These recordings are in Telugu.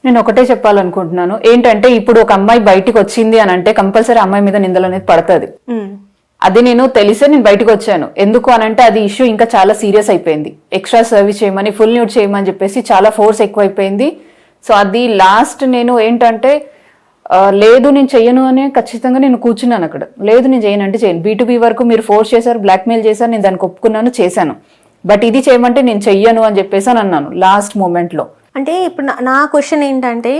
నేను ఒకటే చెప్పాలనుకుంటున్నాను ఏంటంటే ఇప్పుడు ఒక అమ్మాయి బయటికి వచ్చింది అని అంటే కంపల్సరీ అమ్మాయి మీద నిందలు అనేది పడుతుంది. అది నేను తెలిసే నేను బయటకు వచ్చాను. ఎందుకు అనంటే అది ఇష్యూ ఇంకా చాలా సీరియస్ అయిపోయింది. ఎక్స్ట్రా సర్వీస్ చేయమని, ఫుల్ న్యూడ్ చేయమని చెప్పేసి చాలా ఫోర్స్ ఎక్కువైపోయింది. సో అది లాస్ట్ నేను ఏంటంటే లేదు నేను చెయ్యను అని ఖచ్చితంగా నేను కూర్చున్నాను అక్కడ. లేదు నేను చేయను అంటే చేయను. B2B వరకు మీరు ఫోర్స్ చేశారు, బ్లాక్మెయిల్ చేశారు, నేను దానికి ఒప్పుకున్నాను, చేశాను. బట్ ఇది చేయమంటే నేను చెయ్యను అని చెప్పేసి అని అన్నాను లాస్ట్ మూమెంట్ లో. అంటే ఇప్పుడు నా క్వశ్చన్ ఏంటంటే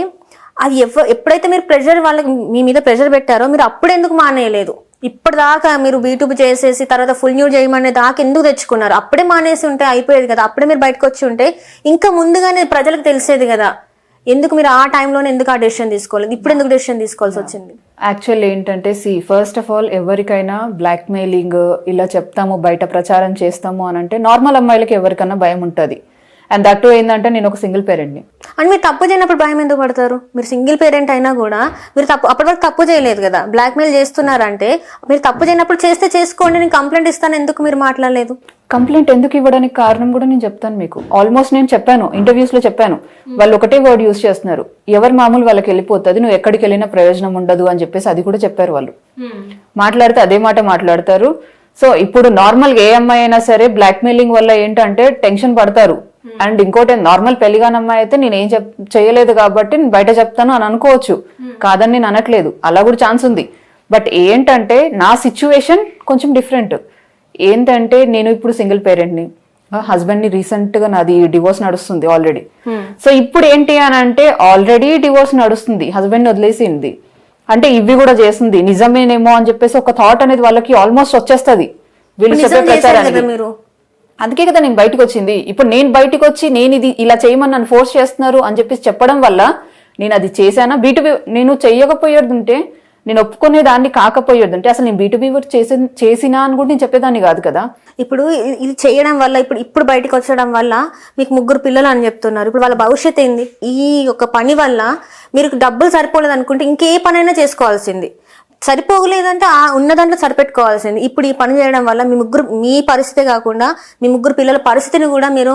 అది ఎప్పుడైతే మీరు ప్రెషర్ వాళ్ళకి మీ మీద ప్రెషర్ పెట్టారో మీరు అప్పుడు ఎందుకు మానేయలేదు? ఇప్పటిదాకా మీరు B2B చేసేసి తర్వాత ఫుల్ న్యూడ్ చేయమనే దాకా ఎందుకు తెచ్చుకున్నారు? అప్పుడే మానేసి ఉంటే అయిపోయేది కదా. అప్పుడే మీరు బయటకు వచ్చి ఉంటే ఇంకా ముందుగానే ప్రజలకు తెలిసేది కదా. ఎందుకు మీరు ఆ టైంలోనే ఎందుకు ఆ డెసిషన్ తీసుకోలేదు? ఇప్పుడు ఎందుకు డెసిషన్ తీసుకోవాల్సి వచ్చింది? యాక్చువల్ ఏంటంటే ఫస్ట్ ఆఫ్ ఆల్ ఎవరికైనా బ్లాక్మెయిలింగ్ ఇలా చెప్తాము, బయట ప్రచారం చేస్తాము అని అంటే నార్మల్ అమ్మాయిలకి ఎవరికైనా భయం ఉంటుంది. అండ్ దట్ ఏంటంటే నేను ఒక సింగిల్ పేరెంట్ని. అండ్ మీరు తప్పు చేయనప్పుడు భయం ఎందుకు పడతారు? మీరు సింగిల్ పేరెంట్ అయినా కూడా మీరు అప్పటి వరకు తప్పు చేయలేదు కదా. బ్లాక్మెయిల్ చేస్తున్నారంటే మీరు తప్పు చేయనప్పుడు చేస్తే చేసుకోండి, నేను కంప్లైంట్ ఇస్తాను, ఎందుకు మీరు మాట్లాడలేదు? కంప్లైంట్ ఎందుకు ఇవ్వడానికి కారణం కూడా నేను చెప్తాను మీకు. ఆల్మోస్ట్ నేను చెప్పాను, ఇంటర్వ్యూస్ లో చెప్పాను. వాళ్ళు ఒకటే వర్డ్ యూజ్ చేస్తున్నారు, ఎవరు మామూలు వాళ్ళకి వెళ్ళిపోతుంది, నువ్వు ఎక్కడికి వెళ్ళినా ప్రయోజనం ఉండదు అని చెప్పేసి అది కూడా చెప్పారు వాళ్ళు. మాట్లాడితే అదే మాట మాట్లాడతారు. సో ఇప్పుడు నార్మల్ ఏ అమ్మాయి అయినా సరే బ్లాక్మెయిలింగ్ వల్ల ఏంటంటే టెన్షన్ పడతారు. అండ్ ఇంకోటి నార్మల్ పెళ్లిగాని అమ్మాయి అయితే నేను ఏం చేయలేదు కాబట్టి నేను బయట చెప్తాను అని అనుకోవచ్చు, కాదని నేను అనట్లేదు, అలా కూడా ఛాన్స్ ఉంది. బట్ ఏంటంటే నా సిచ్యువేషన్ కొంచెం డిఫరెంట్. ఏంటంటే నేను ఇప్పుడు సింగిల్ పేరెంట్ని, హస్బెండ్ ని రీసెంట్ గా నాది డివోర్స్ నడుస్తుంది ఆల్రెడీ. సో ఇప్పుడు ఏంటి అని అంటే ఆల్రెడీ డివోర్స్ నడుస్తుంది, హస్బెండ్ వదిలేసింది అంటే ఇవి కూడా చేస్తుంది నిజమేనేమో అని చెప్పేసి ఒక థాట్ అనేది వాళ్ళకి ఆల్మోస్ట్ వచ్చేస్తుంది. వీళ్ళు చెప్పారు, అందుకే కదా నేను బయటకు వచ్చింది. ఇప్పుడు నేను బయటకు వచ్చి నేను ఇది ఇలా చేయమని నన్ను ఫోర్స్ చేస్తున్నారు అని చెప్పేసి చెప్పడం వల్ల నేను అది చేశానా? B2B నేను చెయ్యకపోయేదంటే, నేను ఒప్పుకునే దాన్ని కాకపోయేదంటే అసలు నేను B2B వర్క్ చేసినా అని కూడా నేను చెప్పేదాన్ని కాదు కదా. ఇప్పుడు ఇది చేయడం వల్ల ఇప్పుడు బయటకు వచ్చడం వల్ల మీకు 3 పిల్లలు అని చెప్తున్నారు. ఇప్పుడు వాళ్ళ భవిష్యత్ ఏంది? ఈ ఒక పని వల్ల మీరు డబ్బులు సరిపోలేదు అనుకుంటే ఇంకే పనైనా చేసుకోవాల్సింది, సరిపోలేదంటే ఆ ఉన్న దాంట్లో సరిపెట్టుకోవాల్సింది. ఇప్పుడు ఈ పని చేయడం వల్ల మీ పరిస్థితే కాకుండా మీ 3 పిల్లల పరిస్థితిని కూడా మీరు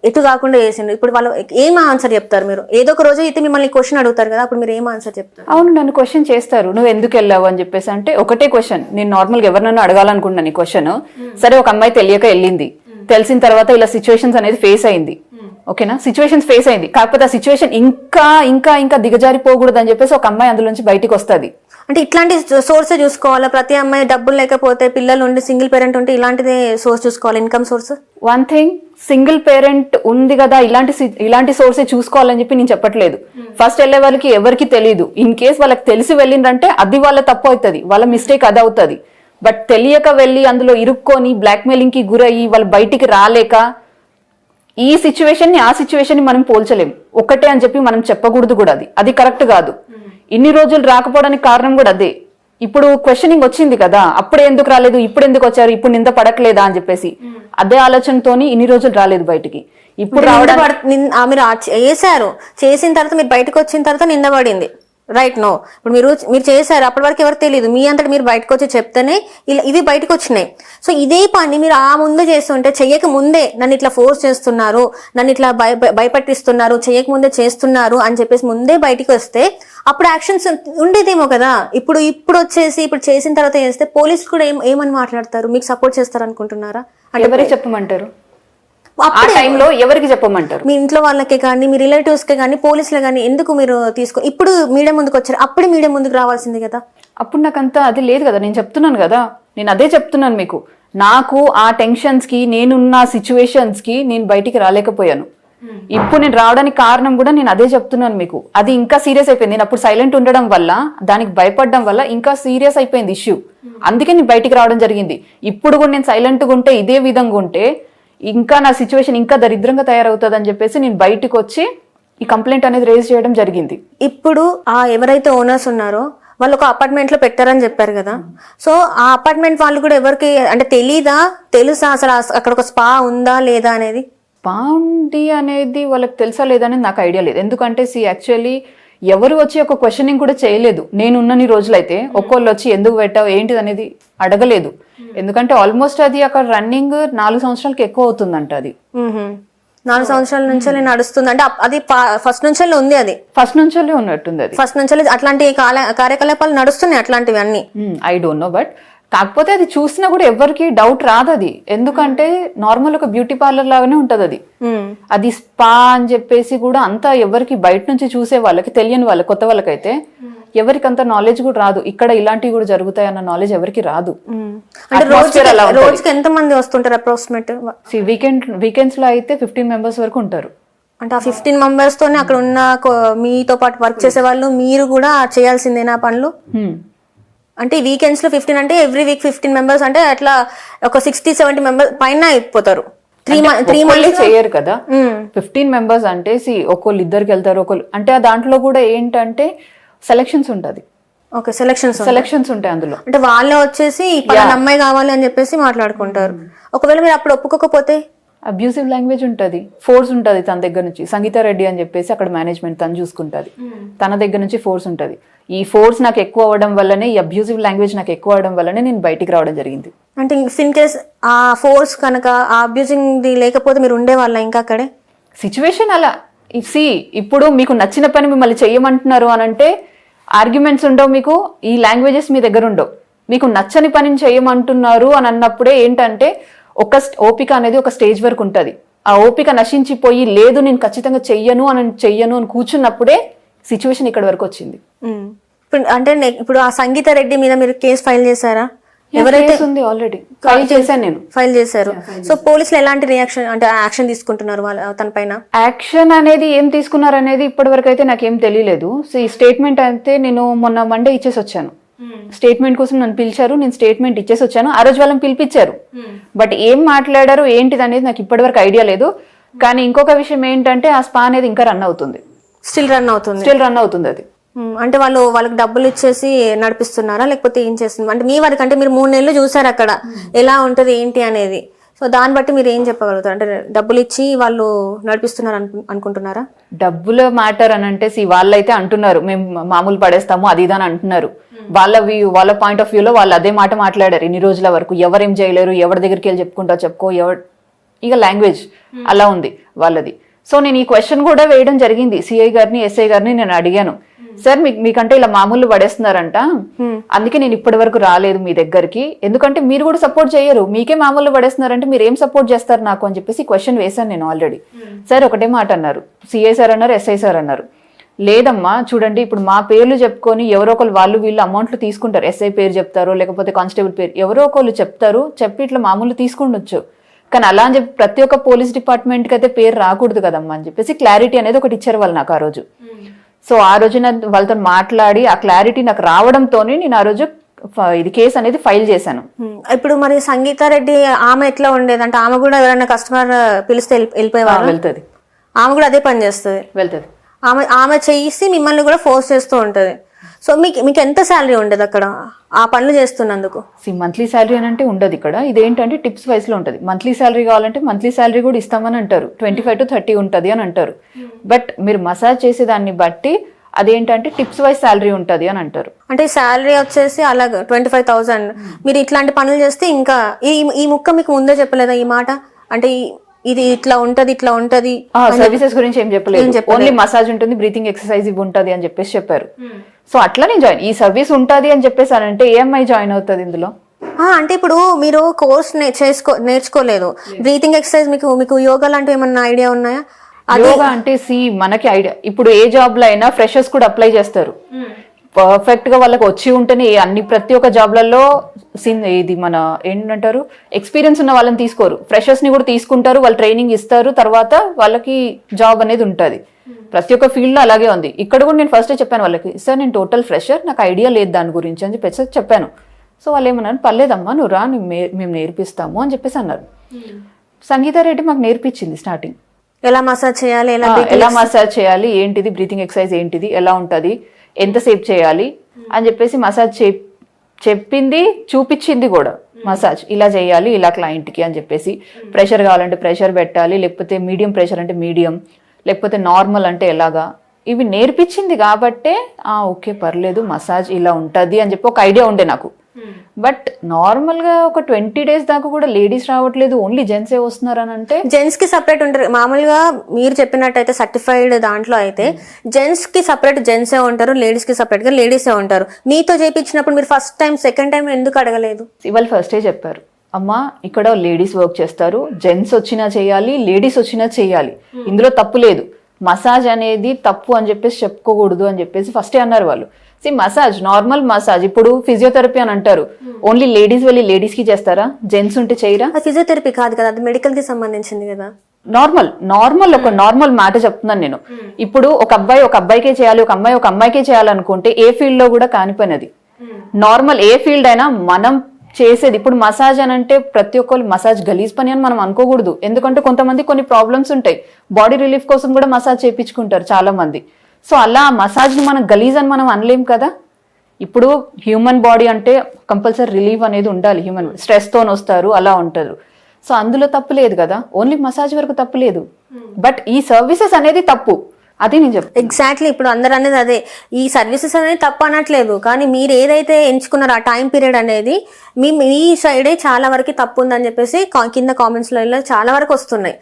ఎటు కాకుండా చేసిండ్రు. ఇప్పుడు వాళ్ళు ఏం ఆన్సర్ చెప్తారు? మీరు ఏదో ఒక రోజు అయితే మిమ్మల్ని క్వశ్చన్ అడుగుతారు కదా, అప్పుడు మీరు ఏం ఆన్సర్ చెప్తారు? అవును, నన్ను క్వశ్చన్ చేస్తారు, నువ్వు ఎందుకు వెళ్ళావు అని చెప్పేసి. అంటే ఒకటే క్వశ్చన్, నేను నార్మల్గా ఎవరినన్నా అడగాలనుకుంటున్నాను ఈ క్వశ్చన్. సరే ఒక అమ్మాయి తెలియక వెళ్ళింది, తెలిసిన తర్వాత ఇలా సిచ్యువేషన్స్ అనేది ఫేస్ అయింది, ఓకేనా, సిచ్యువేషన్స్ ఫేస్ అయింది. కాకపోతే ఆ సిచ్యువేషన్ ఇంకా ఇంకా ఇంకా దిగజారిపోకూడదు అని చెప్పేసి ఒక అమ్మాయి అందులో నుంచి బయటికి వస్తుంది. అంటే ఇట్లాంటి సోర్స్ చూసుకోవాలా? ప్రతి అమ్మాయి డబ్బులు లేకపోతే పిల్లలు ఉండి సింగిల్ పేరెంట్ ఉంటే ఇలాంటిదే సోర్స్ చూసుకోవాలి, income source. One thing, single parent ఉంది కదా ఇలాంటి సోర్సే చూసుకోవాలని చెప్పి నేను చెప్పట్లేదు. ఫస్ట్ వెళ్ళే వాళ్ళకి ఎవరికి తెలియదు. ఇన్ కేస్ వాళ్ళకి తెలిసి వెళ్ళిందంటే అది వాళ్ళ తప్పు అవుతుంది, వాళ్ళ మిస్టేక్ అది అవుతుంది. బట్ తెలియక వెళ్ళి అందులో ఇరుక్కొని బ్లాక్మెయిలింగ్ కి గురయ్యి వాళ్ళు బయటికి రాలేక ఈ సిచ్యువేషన్ ని ఆ సిచ్యువేషన్ ని మనం పోల్చలేం. ఒకటే అని చెప్పి మనం చెప్పకూడదు కూడా, అది కరెక్ట్ కాదు. ఇన్ని రోజులు రాకపోవడానికి కారణం కూడా అదే. ఇప్పుడు క్వశ్చనింగ్ వచ్చింది కదా, అప్పుడే ఎందుకు రాలేదు, ఇప్పుడు ఎందుకు వచ్చారు, ఇప్పుడు నింద పడట్లేదా అని చెప్పేసి అదే ఆలోచనతోని ఇన్ని రోజులు రాలేదు బయటికి. ఇప్పుడు మీరు చేశారు, చేసిన తర్వాత మీరు బయటకు వచ్చిన తర్వాత నింద పడింది, రైట్? నో, ఇప్పుడు మీరు చేశారు, అప్పటి వరకు ఎవరికి తెలియదు, మీ అంతటి మీరు బయటకు వచ్చి చెప్తేనే ఇవి బయటకు వచ్చినాయి. సో ఇదే పని మీరు ఆ ముందు చేస్తుంటే, చెయ్యక ముందే నన్ను ఇట్లా ఫోర్స్ చేస్తున్నారు, నన్ను ఇట్లా భయపట్టిస్తున్నారు, చెయ్యక ముందే చేస్తున్నారు అని చెప్పేసి ముందే బయటకు వస్తే అప్పుడు యాక్షన్స్ ఉండేదేమో కదా. ఇప్పుడు వచ్చేసి ఇప్పుడు చేసిన తర్వాత చేస్తే పోలీసులు కూడా ఏమని మాట్లాడతారు? మీకు సపోర్ట్ చేస్తారు అనుకుంటున్నారా? ఎవరికి చెప్పమంటారు? ఆ టైంలో ఎవరికి చెప్పమంటారు? మీ ఇంట్లో వాళ్ళకే కానీ మీ రిలేటివ్స్ కే కానీ పోలీసులు కానీ ఎందుకు మీరు ఇప్పుడు మీడియా ముందుకు వచ్చారు? అప్పుడే మీడియా ముందుకు రావాల్సింది కదా. అప్పుడు నాకంతా అది లేదు కదా, నేను చెప్తున్నాను కదా, నేను అదే చెప్తున్నాను మీకు. నాకు ఆ టెన్షన్స్ కి, నేనున్న సిచ్యువేషన్స్ కి నేను బయటికి రాలేకపోయాను. ఇప్పుడు నేను రావడానికి కారణం కూడా నేను అదే చెప్తున్నాను మీకు. అది ఇంకా సీరియస్ అయిపోయింది. నేను అప్పుడు సైలెంట్ ఉండడం వల్ల, దానికి భయపడడం వల్ల ఇంకా సీరియస్ అయిపోయింది ఇష్యూ. అందుకే నేను బయటికి రావడం జరిగింది. ఇప్పుడు కూడా నేను సైలెంట్గా ఉంటే, ఇదే విధంగా ఉంటే ఇంకా నా సిచ్యువేషన్ ఇంకా దరిద్రంగా తయారవుతుంది అని చెప్పేసి నేను బయటకు వచ్చి ఈ కంప్లైంట్ అనేది రేజ్ చేయడం జరిగింది. ఇప్పుడు ఎవరైతే ఓనర్స్ ఉన్నారో వాళ్ళు ఒక అపార్ట్మెంట్ లో పెట్టారని చెప్పారు కదా. సో ఆ అపార్ట్మెంట్ వాళ్ళు కూడా ఎవరికి అంటే తెలుసా అసలు అక్కడ ఒక స్పా ఉందా లేదా అనేది? స్పా ఉంది అనేది వాళ్ళకి తెలుసా లేదా అనేది నాకు ఐడియా లేదు. ఎందుకంటే యాక్చువల్లీ ఎవరు వచ్చి ఒక క్వశ్చనింగ్ కూడా చేయలేదు. నేనున్నన్ని రోజులైతే ఒక్కోళ్ళు వచ్చి ఎందుకు పెట్టావు ఏంటిది అనేది అడగలేదు. ఎందుకంటే ఆల్మోస్ట్ అది అక్కడ రన్నింగ్ 4 సంవత్సరాలకి ఎక్కువ అవుతుందంట అది. 4 సంవత్సరాల నుంచి నడుస్తుంది అంటే అది ఫస్ట్ నుంచి ఉంది, అది ఫస్ట్ నుంచి ఉన్నట్టుంది, అది ఫస్ట్ నుంచి అట్లాంటి కార్యకలాపాలు నడుస్తున్నాయి అట్లాంటివి అన్ని. ఐ డోంట్ నో, బట్ కాకపోతే అది చూసినా కూడా ఎవరికి డౌట్ రాదు అది, ఎందుకంటే నార్మల్ ఒక బ్యూటీ పార్లర్ లాగానే ఉంటది అది. అది స్పా అని చెప్పేసి కూడా అంతా ఎవరికి బయట నుంచి చూసే వాళ్ళకి, తెలియని వాళ్ళకి, కొత్త వాళ్ళకైతే ఎవరికి అంత నాలెడ్జ్ కూడా రాదు. ఇక్కడ ఇలాంటివి కూడా జరుగుతాయి అన్న నాలెడ్జ్ ఎవరికి రాదు. రోజుకి ఎంత మంది వస్తుంటారు అప్రాక్సిమేట్? వీకెండ్స్ లో అయితే 15 మెంబర్స్ వరకు ఉంటారు. అంటే ఆ 15 మెంబర్స్ తోనే అక్కడ ఉన్న మీతో పాటు వర్క్ చేసే వాళ్ళు మీరు కూడా చేయాల్సిందేనా పనులు? అంటే వీకెండ్స్ లో 15 అంటే ఎవ్రీ వీక్ 15 మెంబర్స్ అంటే అట్లా ఒక 60-70 మెంబర్స్ పైన అయిపోతారు. 3 మంత్స్ చేయరు కదా. 15 మెంబర్స్ అంటే ఒకళ్ళు ఇద్దరికి వెళ్తారు, ఒకళ్ళు అంటే దాంట్లో కూడా ఏంటంటే సెలక్షన్స్ ఉంటది. ఓకే, సెలక్షన్స్ ఉంటాయి అందులో. అంటే వాళ్ళే వచ్చేసి పలానా అమ్మాయి కావాలి అని చెప్పేసి మాట్లాడుకుంటారు. ఒకవేళ మీరు అప్పుడు ఒప్పుకోకపోతే అబ్యూసివ్ లాంగ్వేజ్ ఉంటది, ఫోర్స్ ఉంటది తన దగ్గర నుంచి. సంగీత రెడ్డి అని చెప్పేసి అక్కడ మేనేజ్మెంట్ తను చూసుకుంటది, తన దగ్గర నుంచి ఫోర్స్ ఉంటది. ఈ ఫోర్స్ నాకు ఎక్కువ అవ్వడం వల్లనే, ఈ అబ్యూసివ్ లాంగ్వేజ్ నాకు ఎక్కువ అవడం వల్లనే నేను బయటికి రావడం జరిగింది. అంటే ఇన్ కేస్ ఆ ఫోర్స్ కనుక ఆ అబ్యూజింగ్ లేకపోతే మీరు ఉండే వాళ్ళ ఇంకా అక్కడే సిచ్యువేషన్ అలా. ఇప్పుడు మీకు నచ్చిన పని మిమ్మల్ని చెయ్యమంటున్నారు అని అంటే ఆర్గ్యుమెంట్స్ ఉండవు, మీకు ఈ లాంగ్వేజెస్ మీ దగ్గర ఉండవు. మీకు నచ్చని పనిని చేయమంటున్నారు అని అన్నప్పుడే ఏంటంటే ఒక ఓపిక అనేది ఒక స్టేజ్ వరకు ఉంటుంది. ఆ ఓపిక నశించిపోయి లేదు నేను ఖచ్చితంగా చెయ్యను అని కూర్చున్నప్పుడే సిచ్యువేషన్ ఇక్కడ వరకు వచ్చింది. అంటే ఇప్పుడు ఆ సంగీత రెడ్డి మీద మీరు కేసు ఫైల్ చేశారా? ఎవరైతే ఉంది ఆల్రెడీ ఫైల్ చేశాను నేను. ఫైల్ చేశారు. సో పోలీసులు ఎలాంటి రియాక్షన్ అంటే యాక్షన్ తీసుకుంటున్నారు తన పైన? యాక్షన్ అనేది ఏం తీసుకున్నారు అనేది ఇప్పటి వరకు అయితే నాకేం తెలియలేదు. సో ఈ స్టేట్మెంట్ అయితే నేను మొన్న మండే ఇచ్చేసి వచ్చాను. స్టేట్మెంట్ కోసం నన్ను పిలిచారు, నేను స్టేట్మెంట్ ఇచ్చేసి వచ్చాను. ఆ రోజు వాళ్ళని పిలిపించారు, బట్ ఏం మాట్లాడారు ఏంటిది అనేది నాకు ఇప్పటి వరకు ఐడియా లేదు. కానీ ఇంకొక విషయం ఏంటంటే ఆ స్పా అనేది ఇంకా రన్ అవుతుంది, స్టిల్ రన్ అవుతుంది అది. అంటే వాళ్ళకి డబ్బులు ఇచ్చేసి నడిపిస్తున్నారా లేకపోతే ఏం చేస్తుంది? అంటే మీ వారికి అంటే మీరు 3 నెలలు చూసారు అక్కడ ఎలా ఉంటది ఏంటి అనేది. సో దాన్ని బట్టి మీరు ఏం చెప్పగలుగుతారు? అంటే డబ్బులు ఇచ్చి వాళ్ళు నడిపిస్తున్నారు అనుకుంటున్నారా? డబ్బుల మ్యాటర్ అని అంటే వాళ్ళైతే అంటున్నారు మేము మామూలు పడేస్తాము అది ఇదని అంటున్నారు. వాళ్ళ పాయింట్ ఆఫ్ వ్యూలో వాళ్ళు అదే మాట మాట్లాడారు ఇన్ని రోజుల వరకు. ఎవరేం చేయలేరు, ఎవరి దగ్గరికి వెళ్ళి చెప్పుకో ఇక లాంగ్వేజ్ అలా ఉంది వాళ్ళది. సో నేను ఈ క్వశ్చన్ కూడా వేయడం జరిగింది సిఐ గారిని, ఎస్ఐ గారిని. నేను అడిగాను, సార్ మీకంటే ఇలా మామూలు పడేస్తున్నారంట, అందుకే నేను ఇప్పటి వరకు రాలేదు మీ దగ్గరికి, ఎందుకంటే మీరు కూడా సపోర్ట్ చేయరు, మీకే మామూలు పడేస్తున్నారంటే మీరు ఏం సపోర్ట్ చేస్తారు నాకు అని చెప్పేసి క్వశ్చన్ వేశాను నేను ఆల్రెడీ. సార్ ఒకటే మాట అన్నారు, సిఐ సార్ అన్నారు, ఎస్ఐ సార్ అన్నారు, లేదమ్మా చూడండి ఇప్పుడు మా పేర్లు చెప్పుకొని ఎవరో ఒకరు వీళ్ళు అమౌంట్లు తీసుకుంటారు. ఎస్ఐ పేరు చెప్తారు, లేకపోతే కానిస్టేబుల్ పేరు ఎవరో ఒకళ్ళు చెప్తారు, చెప్పి ఇట్లా మామూలు తీసుకుండొచ్చు. కానీ అలా అని చెప్పి ప్రతి ఒక్క పోలీస్ డిపార్ట్మెంట్కి అయితే పేరు రాకూడదు కదమ్మా అని చెప్పేసి క్లారిటీ అనేది ఒకటి ఇచ్చారు వాళ్ళు నాకు ఆ రోజు. సో ఆ రోజు వాళ్ళతో మాట్లాడి ఆ క్లారిటీ నాకు రావడంతోనే నేను ఆ రోజు ఇది కేసు అనేది ఫైల్ చేశాను. ఇప్పుడు మరి సంగీత రెడ్డి ఆమె ఎట్లా ఉండేది అంటే ఆమె కూడా ఎవరైనా కస్టమర్ పిలిస్తే వెళ్ళిపోయేవారు? వెళ్తుంది, ఆమె కూడా అదే పని చేస్తుంది, వెళ్తుంది. ఆమె చేసి మిమ్మల్ని కూడా ఫోర్స్ చేస్తూ ఉంటది. సో మీకు ఎంత శాలరీ ఉండదు అక్కడ ఆ పనులు చేస్తున్నందుకు? మంత్లీ శాలరీ అని అంటే ఉండదు ఇక్కడ. ఇదేంటంటే టిప్స్ వైస్ లో ఉంటుంది. మంత్లీ శాలరీ కావాలంటే మంత్లీ శాలరీ కూడా ఇస్తామని అంటారు, 25 to 30 ఉంటుంది అని అంటారు. బట్ మీరు మసాజ్ చేసే దాన్ని బట్టి అదేంటంటే టిప్స్ వైజ్ శాలరీ ఉంటుంది అని అంటారు. అంటే శాలరీ వచ్చేసి అలాగే 25,000. మీరు ఇట్లాంటి పనులు చేస్తే ఇంకా ఈ ముక్క మీకు ముందే చెప్పలేదా ఈ మాట? అంటే ఇది ఇట్లా ఉంటది సర్వీసెస్ గురించి ఏం చెప్పలేదు, ఓన్లీ మసాజ్ ఉంటుంది, బ్రీతింగ్ ఎక్సర్సైజ్ ఇవి ఉంటుంది అని చెప్పేసి చెప్పారు. సో అట్లా నేను జాయిన్ ఈ సర్వీస్ ఉంటుంది అని చెప్పేసి అంటే ఏఎంఐ జాయిన్ అవుతుంది ఇందులో. అంటే ఇప్పుడు మీరు కోర్స్ నేర్చుకోలేదు, బ్రీతింగ్ ఎక్సర్సైజ్ మీకు యోగా లాంటివి ఏమన్నా ఐడియా ఉన్నాయా? యోగా అంటే మనకి ఐడియా, ఇప్పుడు ఏ జాబ్ లో అయినా ఫ్రెషర్స్ కూడా అప్లై చేస్తారు. పర్ఫెక్ట్ గా వాళ్ళకి వచ్చి ఉంటేనే ప్రతి ఒక్క జాబ్లలో ఇది మన ఏంటంటారు ఎక్స్పీరియన్స్ ఉన్న వాళ్ళని తీసుకోరు, ఫ్రెషర్స్ ని కూడా తీసుకుంటారు, వాళ్ళు ట్రైనింగ్ ఇస్తారు, తర్వాత వాళ్ళకి జాబ్ అనేది ఉంటుంది. ప్రతి ఒక్క ఫీల్డ్ లో అలాగే ఉంది. ఇక్కడ కూడా నేను ఫస్ట్ చెప్పాను వాళ్ళకి, సార్ నేను టోటల్ ఫ్రెషర్, నాకు ఐడియా లేదు దాని గురించి అని చెప్పేసి చెప్పాను. సో వాళ్ళు ఏమన్నారు, పర్లేదమ్మా నువ్వు రా, మేము నేర్పిస్తాము అని చెప్పేసి అన్నారు. సంగీత రెడ్డి మాకు నేర్పించింది స్టార్టింగ్ ఎలా మసాజ్ చేయాలి, ఎలా మసాజ్ చేయాలి, ఏంటిది బ్రీతింగ్ ఎక్సర్సైజ్ ఏంటిది, ఎలా ఉంటుంది, ఎంతసేపు చేయాలి అని చెప్పేసి మసాజ్ చెప్పింది, చూపించింది కూడా. మసాజ్ ఇలా చేయాలి ఇలా క్లయింట్కి అని చెప్పేసి, ప్రెషర్ కావాలంటే ప్రెషర్ పెట్టాలి, లేకపోతే మీడియం ప్రెషర్ అంటే మీడియం, లేకపోతే నార్మల్ అంటే ఎలాగా, ఇవి నేర్పించింది కాబట్టే ఓకే పర్లేదు మసాజ్ ఇలా ఉంటుంది అని చెప్పి ఒక ఐడియా ఉండే నాకు. బట్ నార్మల్ గా ఒక 20 days దాకా కూడా లేడీస్ రావట్లేదు, ఓన్లీ జెంట్సే వస్తున్నారు అని అంటే జెంట్స్ కి సపరేట్ ఉంటారు. మామూలుగా మీరు చెప్పినట్టయితే సర్టిఫైడ్ దాంట్లో అయితే జెంట్స్ కి సపరేట్ జెంట్సే ఉంటారు, లేడీస్ కి సపరేట్ గా లేడీసే ఉంటారు. మీతో చేయించినప్పుడు మీరు ఫస్ట్ టైం సెకండ్ టైం ఎందుకు అడగలేదు? వాళ్ళు ఫస్టే చెప్పారు, అమ్మా ఇక్కడ లేడీస్ వర్క్ చేస్తారు, జెంట్స్ వచ్చినా చేయాలి, లేడీస్ వచ్చినా చేయాలి, ఇందులో తప్పు లేదు, మసాజ్ అనేది తప్పు అని చెప్పేసి చెప్పుకోకూడదు అని చెప్పేసి ఫస్టే అన్నారు వాళ్ళు. మసాజ్ నార్మల్ మసాజ్, ఇప్పుడు ఫిజియోథెరపీ అని అంటారు, ఓన్లీ లేడీస్ వెళ్ళి లేడీస్ కి చేస్తారా, జెంట్స్ ఉంటే చేయరా? ఫిజియోథెరపీ కాదు కదా, అది మెడికల్ కి సంబంధించింది కదా. నార్మల్ ఒక నార్మల్ మాట చెప్తున్నాను నేను. ఇప్పుడు ఒక అబ్బాయి ఒక అబ్బాయికే చేయాలి, ఒక అమ్మాయి ఒక అమ్మాయికే చేయాలనుకుంటే ఏ ఫీల్డ్ లో కూడా కానిపోయినది. నార్మల్ ఏ ఫీల్డ్ అయినా మనం చేసేది, ఇప్పుడు మసాజ్ అని అంటే ప్రతి ఒక్కరు మసాజ్ గలీజ్ పని అని మనం అనుకోకూడదు. ఎందుకంటే కొంతమంది కొన్ని ప్రాబ్లమ్స్ ఉంటాయి, బాడీ రిలీఫ్ కోసం కూడా మసాజ్ చేయించుకుంటారు చాలా మంది. సో అలా మసాజ్ ని మనం గలీజ్ అని మనం అనలేం కదా. ఇప్పుడు హ్యూమన్ బాడీ అంటే కంపల్సరీ రిలీఫ్ అనేది ఉండాలి, హ్యూమన్ స్ట్రెస్ తో వస్తారు అలా ఉంటారు. సో అందులో తప్పు లేదు కదా, ఓన్లీ మసాజ్ వరకు తప్పు లేదు, బట్ ఈ సర్వీసెస్ అనేది తప్పు, అది నేను చెప్తాను. ఎగ్జాక్ట్లీ, ఇప్పుడు అందరు అనేది అదే, ఈ సర్వీసెస్ అనేది తప్పు అనట్లేదు, కానీ మీరు ఏదైతే ఎంచుకున్నారో ఆ టైం పీరియడ్ అనేది మీ సైడే చాలా వరకు తప్పు ఉందని చెప్పేసి కింద కామెంట్స్ లో చాలా వరకు వస్తున్నాయి.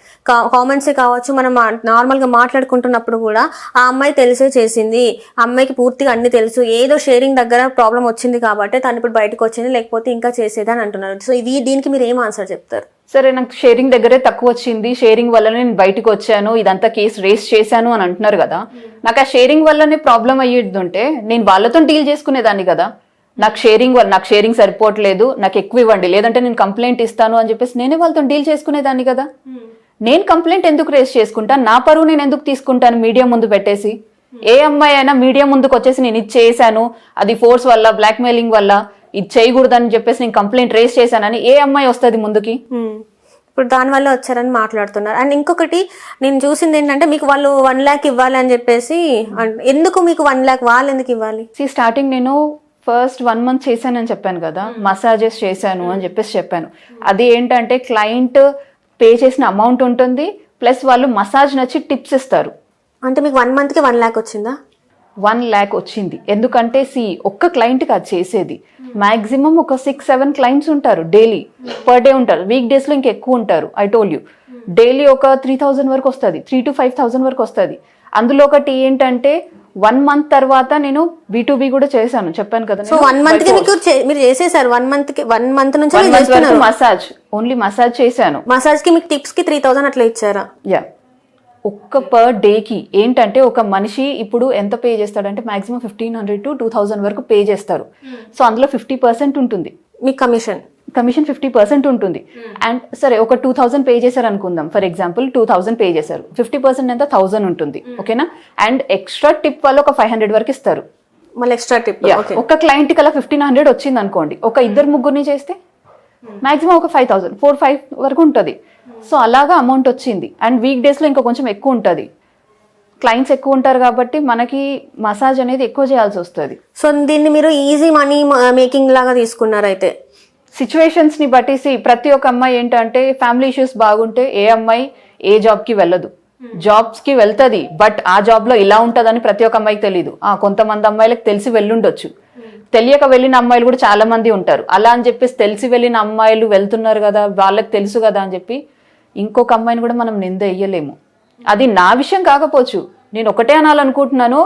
కామెంట్సే కావచ్చు, మనం నార్మల్ గా మాట్లాడుకుంటున్నప్పుడు కూడా ఆ అమ్మాయి తెలిసే చేసింది, ఆ అమ్మాయికి పూర్తిగా అన్ని తెలుసు, ఏదో షేరింగ్ దగ్గర ప్రాబ్లం వచ్చింది కాబట్టి తను ఇప్పుడు బయటకు వచ్చింది, లేకపోతే ఇంకా చేసేది అని అంటున్నారు. సో దీనికి మీరు ఏం ఆన్సర్ చెప్తారు? సరే, నాకు షేరింగ్ దగ్గరే తక్కువ వచ్చింది, షేరింగ్ వల్లనే నేను బయటకు వచ్చాను, ఇదంతా కేసు రేస్ చేశాను అని అంటున్నారు కదా. నాకు ఆ షేరింగ్ వల్లనే ప్రాబ్లం అయ్యేది ఉంటే నేను వాళ్ళతో డీల్ చేసుకునేదాన్ని కదా. నాకు షేరింగ్ సరిపోవట్లేదు, నాకు ఎక్కువ ఇవ్వండి, లేదంటే నేను కంప్లైంట్ ఇస్తాను అని చెప్పేసి నేనే వాళ్ళతో డీల్ చేసుకునేదాన్ని కదా. నేను కంప్లైంట్ ఎందుకు రేస్ చేసుకుంటాను? నా పరువు నేను ఎందుకు తీసుకుంటాను మీడియా ముందు పెట్టేసి? ఏ అమ్మాయి అయినా మీడియా ముందుకు వచ్చేసి నేను ఇది చేశాను, అది ఫోర్స్ వల్ల, బ్లాక్ మెయిలింగ్ వల్ల, ఇది చేయకూడదని చెప్పేసి నేను కంప్లైంట్ రేస్ చేశానని ఏ అమ్మాయి వస్తుంది ముందుకి? ఇప్పుడు దాని వల్ల వచ్చారని మాట్లాడుతున్నారు. అండ్ ఇంకొకటి నేను చూసింది ఏంటంటే, మీకు వాళ్ళు 1 lakh ఇవ్వాలి అని చెప్పేసి, ఎందుకు మీకు 1 lakh వాళ్ళు ఎందుకు ఇవ్వాలి? స్టార్టింగ్ నేను ఫస్ట్ 1 month చేశానని చెప్పాను కదా, మసాజెస్ చేశాను అని చెప్పేసి చెప్పాను. అది ఏంటంటే క్లయింట్ పే చేసిన అమౌంట్ ఉంటుంది, ప్లస్ వాళ్ళు మసాజ్ నచ్చి టిప్స్ ఇస్తారు. అంటే మీకు 1 month కి 1 lakh వచ్చిందా? 1 lakh వచ్చింది. ఎందుకంటే ఒక్క క్లయింట్ కాదు చేసేది, మాక్సిమం ఒక 6-7 clients ఉంటారు డైలీ, పర్ డే ఉంటారు, వీక్ డేస్ లో ఇంకా ఎక్కువ ఉంటారు. ఐ టోల్ యూ, డైలీ ఒక 3,000 వరకు వస్తుంది, 3 to 5,000 వరకు వస్తుంది. అందులో ఒకటి ఏంటంటే 1 month తర్వాత నేను B2B కూడా చేశాను, చెప్పాను కదా. సో 1 month కి మీరు చేసేసారు, 1 month నుంచి మసాజ్, ఓన్లీ మసాజ్ చేశాను. మసాజ్ కి మీకు టిప్స్ కి 3,000 అట్లా ఇచ్చారా? యా, ఒక్క పర్ డేకి ఏంటంటే ఒక మనిషి ఇప్పుడు ఎంత పే చేస్తాడంటే మాక్సిమం 1,500 to 2,000 వరకు పే చేస్తారు. సో అందులో 50% ఉంటుంది మీ కమిషన్ 50% ఉంటుంది. అండ్ సరే ఒక 2,000 పే చేశారు అనుకుందాం, ఫర్ ఎగ్జాంపుల్ 2,000 పే చేశారు, 50% ఎంత 1,000 ఉంటుంది, ఓకేనా. అండ్ ఎక్స్ట్రా టిప్ వాళ్ళు ఒక 500 వరకు ఇస్తారు, మళ్ళీ ఎక్స్ట్రా టిప్. ఒక క్లయింట్ కి అలా 1,500 వచ్చింది అనుకోండి, ఒక 2-3 చేస్తే మాక్సిమం ఒక 5,000, 4-5 వరకు ఉంటుంది. సో అలాగా అమౌంట్ వచ్చింది. అండ్ వీక్ డేస్ లో ఇంకా కొంచెం ఎక్కువ ఉంటుంది, క్లయింట్స్ ఎక్కువ ఉంటారు కాబట్టి మనకి మసాజ్ అనేది ఎక్కువ చేయాల్సి వస్తుంది. సో దీన్ని మీరు ఈజీ మనీ మేకింగ్ లాగా తీసుకున్నారు అయితే? సిచ్యువేషన్స్ ని బట్టి ప్రతి ఒక్క అమ్మాయి ఏంటంటే ఫ్యామిలీ ఇష్యూస్ బాగుంటే ఏ అమ్మాయి ఏ జాబ్ కి వెళ్ళదు, జాబ్స్ కి వెళ్తుంది, బట్ ఆ జాబ్ లో ఇలా ఉంటదని ప్రతి ఒక్క అమ్మాయికి తెలియదు. కొంతమంది అమ్మాయిలకు తెలిసి వెళ్ళుండొచ్చు, తెలియక వెళ్ళిన అమ్మాయిలు కూడా చాలా మంది ఉంటారు. అలా అని చెప్పేసి తెలిసి వెళ్ళిన అమ్మాయిలు వెళ్తున్నారు కదా, వాళ్ళకి తెలుసు కదా అని చెప్పి ఇంకొక అమ్మాయిని కూడా మనం నింద వేయలేము. అది నా విషయం కాకపోవచ్చు, నేను ఒకటే అనాలనుకుంటున్నాను,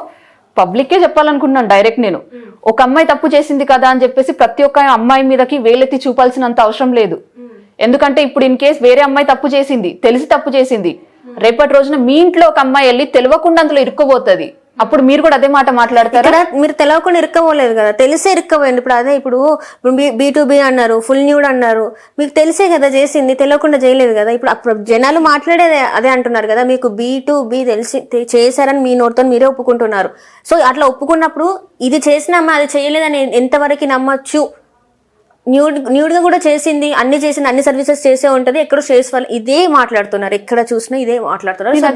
పబ్లిక్కే చెప్పాలనుకుంటున్నాను డైరెక్ట్. నేను ఒక అమ్మాయి తప్పు చేసింది కదా అని చెప్పేసి ప్రతి ఒక్క అమ్మాయి మీదకి వేలెత్తి చూపాల్సినంత అవసరం లేదు. ఎందుకంటే ఇప్పుడు ఇన్ కేస్ వేరే అమ్మాయి తప్పు చేసింది, తెలిసి తప్పు చేసింది, రేపటి రోజున మీ ఇంట్లో ఒక అమ్మాయి వెళ్ళి తెలియకుండా అందులో ఇరుక్కుపోతుంది, అప్పుడు మీరు కూడా అదే మాట మాట్లాడతారా? మీరు తెలియకుండా ఇరుక్కపోలేదు కదా, తెలిసే ఇరుక్కపోయింది. ఇప్పుడు అదే, ఇప్పుడు B2B అన్నారు, ఫుల్ న్యూడ్ అన్నారు, మీకు తెలిసే కదా చేసింది, తెలియకుండా చేయలేదు కదా. ఇప్పుడు జనాలు మాట్లాడేది అదే అంటున్నారు కదా, మీకు B2B తెలిసి చేశారని మీ నోటితో మీరే ఒప్పుకుంటున్నారు. సో అట్లా ఒప్పుకున్నప్పుడు ఇది చేసినమ్మా అది చేయలేదని ఎంతవరకు నమ్మచ్చు? న్యూడ్ గా కూడా చేసింది, అన్ని సర్వీసెస్ చేసే ఉంటది, ఎక్కడ స్ట్రెస్ వల్ల ఇదే మాట్లాడుతున్నారు, ఎక్కడ చూసినా ఇదే మాట్లాడుతున్నారు.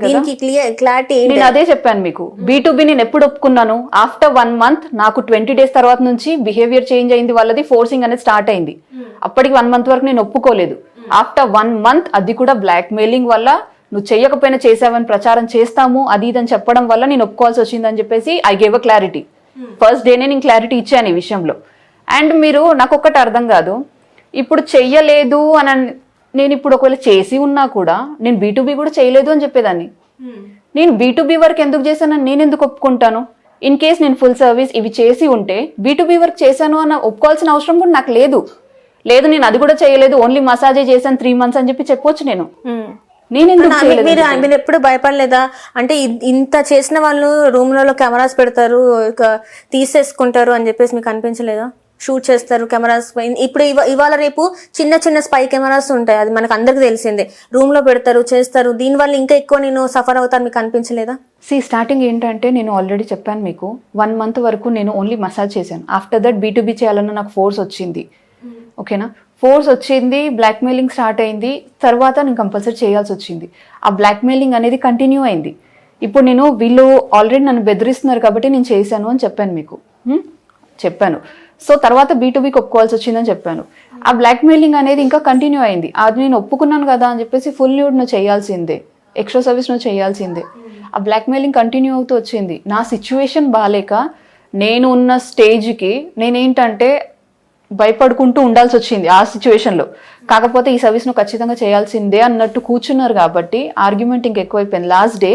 దీనికి క్లారిటీ నేను అదే చెప్పాను మీకు. B2B నేను ఎప్పుడు ఒప్పుకున్నాను? ఆఫ్టర్ 1 month నాకు 20 days తర్వాత నుంచి బిహేవియర్ చేంజ్ అయింది, వాళ్ళది ఫోర్సింగ్ అనేది స్టార్ట్ అయింది. అప్పటికి 1 month వరకు నేను ఒప్పుకోలేదు. ఆఫ్టర్ 1 month అది కూడా బ్లాక్ మెయిలింగ్ వల్ల, నువ్వు చెయ్యకపోయినా చేసావని ప్రచారం చేస్తాము అది ఇదని చెప్పడం వల్ల నేను ఒప్పుకోవాల్సి వచ్చిందని చెప్పేసి I gave a clarity. First డేనే నేను క్లారిటీ ఇచ్చాను ఈ విషయంలో. అండ్ మీరు నాకు ఒక్కటి అర్థం కాదు, ఇప్పుడు చెయ్యలేదు అని నేను ఇప్పుడు ఒకవేళ చేసి ఉన్నా కూడా నేను B2B కూడా చేయలేదు అని చెప్పేదాన్ని. నేను B2B వర్క్ ఎందుకు చేశానని నేను ఎందుకు ఒప్పుకుంటాను? ఇన్ కేస్ నేను ఫుల్ సర్వీస్ ఇవి చేసి ఉంటే B2B వర్క్ చేశాను అని ఒప్పుకోవాల్సిన అవసరం కూడా నాకు లేదు. నేను అది కూడా చేయలేదు, ఓన్లీ మసాజే చేశాను 3 months అని చెప్పి చెప్పొచ్చు నేను. నేను ఎందుకు చేయలేదు? మీరు ఎప్పుడు భయపడలేదా? అంటే ఇంత చేసిన వాళ్ళు రూమ్లలో కెమెరాస్ పెడతారు, తీసేసుకుంటారు అని చెప్పేసి మీకు అనిపించలేదా? షూట్ చేస్తారు కెమెరాస్. ఇప్పుడు ఇవాళ రేపు చిన్న చిన్న స్పై కెమెరాస్ ఉంటాయి, అది మనకు అందరికి తెలిసిందే. రూమ్ లో పెడతారు, చేస్తారు. దీనివల్ల ఇంకా ఎక్కువ నేను సఫర్ అవుతాను మీకు అనిపించలేదా? స్టార్టింగ్ ఏంటంటే నేను ఆల్రెడీ చెప్పాను మీకు, 1 month వరకు నేను ఓన్లీ మసాజ్ చేశాను. ఆఫ్టర్ దట్ B2B చేయాలన్న నాకు ఫోర్స్ వచ్చింది. ఓకేనా, ఫోర్స్ వచ్చింది, బ్లాక్మెయిలింగ్ స్టార్ట్ అయింది. తర్వాత నేను కంపల్సరీ చేయాల్సి వచ్చింది. ఆ బ్లాక్మెయిలింగ్ అనేది కంటిన్యూ అయింది. ఇప్పుడు నేను వీళ్ళు ఆల్రెడీ నన్ను బెదిరిస్తున్నారు కాబట్టి నేను చేశాను అని చెప్పాను మీకు, చెప్పాను. సో తర్వాత B2Bకి ఒప్పుకోవాల్సి వచ్చిందని చెప్పాను. ఆ బ్లాక్మెయిలింగ్ అనేది ఇంకా కంటిన్యూ అయింది. అది నేను ఒప్పుకున్నాను కదా అని చెప్పేసి ఫుల్ న్యూడ్ నువ్వు చేయాల్సిందే, ఎక్స్ట్రా సర్వీస్ నువ్వు చేయాల్సిందే. ఆ బ్లాక్మెయిలింగ్ కంటిన్యూ అవుతూ వచ్చింది. నా సిచ్యువేషన్ బాగాలేక నేను ఉన్న స్టేజ్కి నేనేంటంటే భయపడుకుంటూ ఉండాల్సి వచ్చింది ఆ సిచ్యువేషన్లో. కాకపోతే ఈ సర్వీస్ నువ్వు ఖచ్చితంగా చేయాల్సిందే అన్నట్టు కూర్చున్నారు కాబట్టి ఆర్గ్యుమెంట్ ఇంకా ఎక్కువైపోయింది. లాస్ట్ డే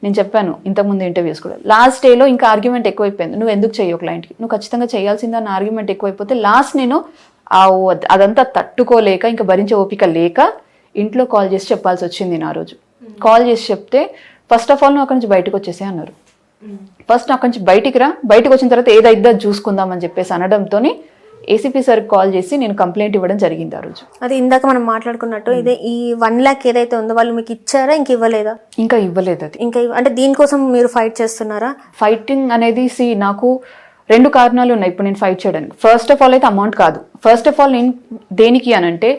నేను చెప్పాను ఇంతకుముందు ఇంటర్వ్యూస్ కూడా, లాస్ట్ డేలో ఇంకా ఆర్గ్యుమెంట్ ఎక్కువైపోయింది. నువ్వు ఎందుకు చెయ్యవు క్లయింట్కి, నువ్వు ఖచ్చితంగా చేయాల్సిందే అన్న ఆర్గ్యుమెంట్ ఎక్కువైపోతే లాస్ట్ నేను అదంతా తట్టుకోలేక ఇంకా భరించే ఓపిక లేక ఇంట్లో కాల్ చేసి చెప్పాల్సి వచ్చింది. నా రోజు కాల్ చేసి చెప్తే ఫస్ట్ ఆఫ్ ఆల్ నువ్వు అక్కడి నుంచి బయటకు వచ్చేసే అన్నారు. ఫస్ట్ అక్కడి నుంచి బయటికి రా, బయటకు వచ్చిన తర్వాత ఏదైద్దో చూసుకుందామని చెప్పేసి అనడంతో ఏసీపీ సార్కి కాల్ చేసి నేను కంప్లైంట్ ఇవ్వడం జరిగింది ఆ రోజు. అది ఇందాక మనం మాట్లాడుకున్నట్టు ఇదే ఈ 1 lakh ఏదైతే ఉందో వాళ్ళు మీకు ఇచ్చారా, ఇంక ఇవ్వలేదా? ఇంకా ఇవ్వలేదు. అది ఇంకా అంటే దీనికోసం మీరు ఫైట్ చేస్తున్నారా? ఫైటింగ్ అనేది నాకు 2 కారణాలు ఉన్నాయి ఇప్పుడు నేను ఫైట్ చేయడానికి. ఫస్ట్ ఆఫ్ ఆల్ అయితే అమౌంట్ కాదు. ఫస్ట్ ఆఫ్ ఆల్ నేను దేనికి అనంటే,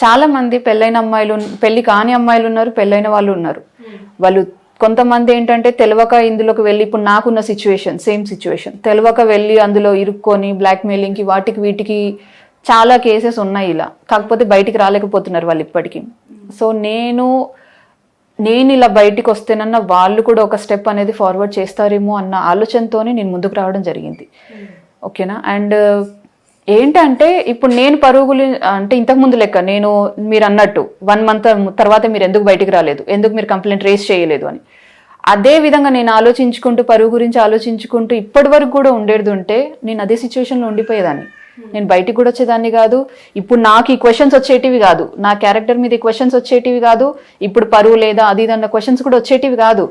చాలా మంది పెళ్ళైన అమ్మాయిలు, పెళ్లి కాని అమ్మాయిలు ఉన్నారు, పెళ్ళైన వాళ్ళు ఉన్నారు. వాళ్ళు కొంతమంది ఏంటంటే తెలియక ఇందులోకి వెళ్ళి, ఇప్పుడు నాకున్న సిచ్యువేషన్ సేమ్ సిచ్యువేషన్, తెలియక వెళ్ళి అందులో ఇరుక్కొని బ్లాక్మెయిలింగ్కి వాటికి వీటికి చాలా కేసెస్ ఉన్నాయి ఇలా. కాకపోతే బయటికి రాలేకపోతున్నారు వాళ్ళు ఇప్పటికీ. సో నేను ఇలా బయటికి వస్తేనన్నా వాళ్ళు కూడా ఒక స్టెప్ అనేది ఫార్వర్డ్ చేస్తారేమో అన్న ఆలోచనతోనే నేను ముందుకు రావడం జరిగింది. ఓకేనా. అండ్ ఏంటంటే ఇప్పుడు నేను పరుగులు అంటే ఇంతకుముందు లెక్క నేను మీరు అన్నట్టు 1 month తర్వాత మీరు ఎందుకు బయటికి రాలేదు, ఎందుకు మీరు కంప్లైంట్ రేస్ చేయలేదు అని, అదే విధంగా నేను ఆలోచించుకుంటూ పరుగు గురించి ఆలోచించుకుంటూ ఇప్పటి వరకు కూడా ఉండేది ఉంటే నేను అదే సిచ్యువేషన్లో ఉండిపోయేదాన్ని. నేను బయటికి కూడా వచ్చేదాన్ని కాదు. ఇప్పుడు నాకు ఈ క్వశ్చన్స్ వచ్చేటివి కాదు, నా క్యారెక్టర్ మీద ఈ క్వశ్చన్స్ వచ్చేటివి కాదు. ఇప్పుడు పరువు లేదా అది ఇది అన్న క్వశ్చన్స్ కూడా వచ్చేటివి కాదు.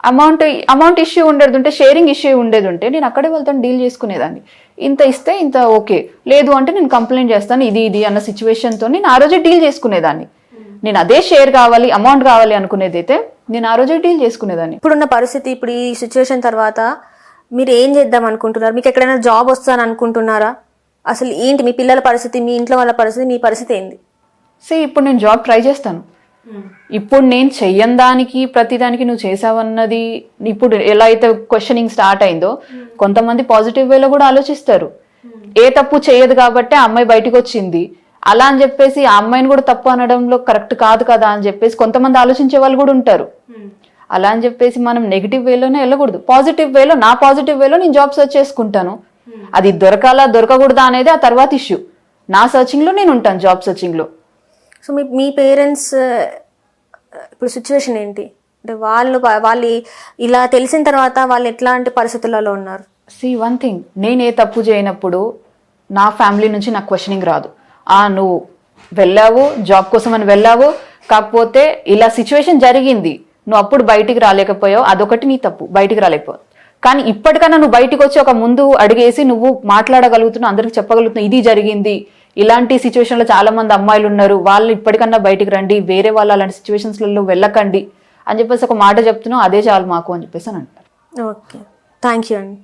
అమౌంట్ ఇష్యూ ఉండేది ఉంటే, షేరింగ్ ఇష్యూ ఉండేది ఉంటే నేను అక్కడే వాళ్ళతో డీల్ చేసుకునేదాన్ని. ఇంత ఇస్తే ఇంత ఓకే, లేదు అంటే నేను కంప్లైంట్ చేస్తాను ఇది అన్న సిచ్యువేషన్తో నేను ఆ రోజే డీల్ చేసుకునేదాన్ని. నేను అదే షేర్ కావాలి, అమౌంట్ కావాలి అనుకునేది అయితే నేను ఆ రోజే డీల్ చేసుకునేదాన్ని. ఇప్పుడున్న పరిస్థితి, ఇప్పుడు ఈ సిచ్యువేషన్ తర్వాత మీరు ఏం చేద్దాం అనుకుంటున్నారు? మీకు ఎక్కడైనా జాబ్ వస్తాను అనుకుంటున్నారా? అసలు ఏంటి మీ పిల్లల పరిస్థితి, మీ ఇంట్లో వాళ్ళ పరిస్థితి, మీ పరిస్థితి ఏంది? ఇప్పుడు నేను జాబ్ ట్రై చేస్తాను. ఇప్పుడు నేను చెయ్యని దానికి ప్రతిదానికి నువ్వు చేసావన్నది ఇప్పుడు ఎలా అయితే క్వశ్చనింగ్ స్టార్ట్ అయిందో, కొంతమంది పాజిటివ్ వేలో కూడా ఆలోచిస్తారు. ఏ తప్పు చేయదు కాబట్టి ఆ అమ్మాయి బయటకు వచ్చింది అలా అని చెప్పేసి ఆ అమ్మాయిని కూడా తప్పు అనడంలో కరెక్ట్ కాదు కదా అని చెప్పేసి కొంతమంది ఆలోచించే వాళ్ళు కూడా ఉంటారు. అలా అని చెప్పేసి మనం నెగిటివ్ వేలోనే వెళ్ళకూడదు. పాజిటివ్ వేలో, నా పాజిటివ్ వేలో నేను జాబ్ సర్చ్ చేసుకుంటాను. అది దొరకాలా దొరకకూడదా అనేది ఆ తర్వాత ఇష్యూ. నా సర్చింగ్ లో నేను ఉంటాను, జాబ్ సర్చింగ్ లో. సో మీ పేరెంట్స్ ఇప్పుడు సిచ్యువేషన్ ఏంటి? అంటే వాళ్ళు ఇలా తెలిసిన తర్వాత వాళ్ళు ఎట్లాంటి పరిస్థితులలో ఉన్నారు? వన్ థింగ్, నేను ఏ తప్పు చేయనప్పుడు నా ఫ్యామిలీ నుంచి నాకు క్వశ్చనింగ్ రాదు. నువ్వు వెళ్ళావు జాబ్ కోసం అని వెళ్ళావు, కాకపోతే ఇలా సిచ్యువేషన్ జరిగింది, నువ్వు అప్పుడు బయటికి రాలేకపోయావు, అదొకటి నీ తప్పు, బయటికి రాలేకపోయావు. కానీ ఇప్పటికన్నా నువ్వు బయటకు వచ్చి ఒక ముందు అడిగేసి నువ్వు మాట్లాడగలుగుతున్నావు, అందరికి చెప్పగలుగుతున్నావు ఇది జరిగింది, ఇలాంటి సిచ్యువేషన్లో చాలా మంది అమ్మాయిలు ఉన్నారు, వాళ్ళు ఇప్పటికన్నా బయటికి రండి, వేరే వాళ్ళు అలాంటి సిచ్యువేషన్స్లలో వెళ్ళకండి అని చెప్పేసి ఒక మాట చెప్తున్నావు, అదే చాలు మాకు అని చెప్పేసి అని అంటారు. ఓకే, థ్యాంక్ యూ అండి.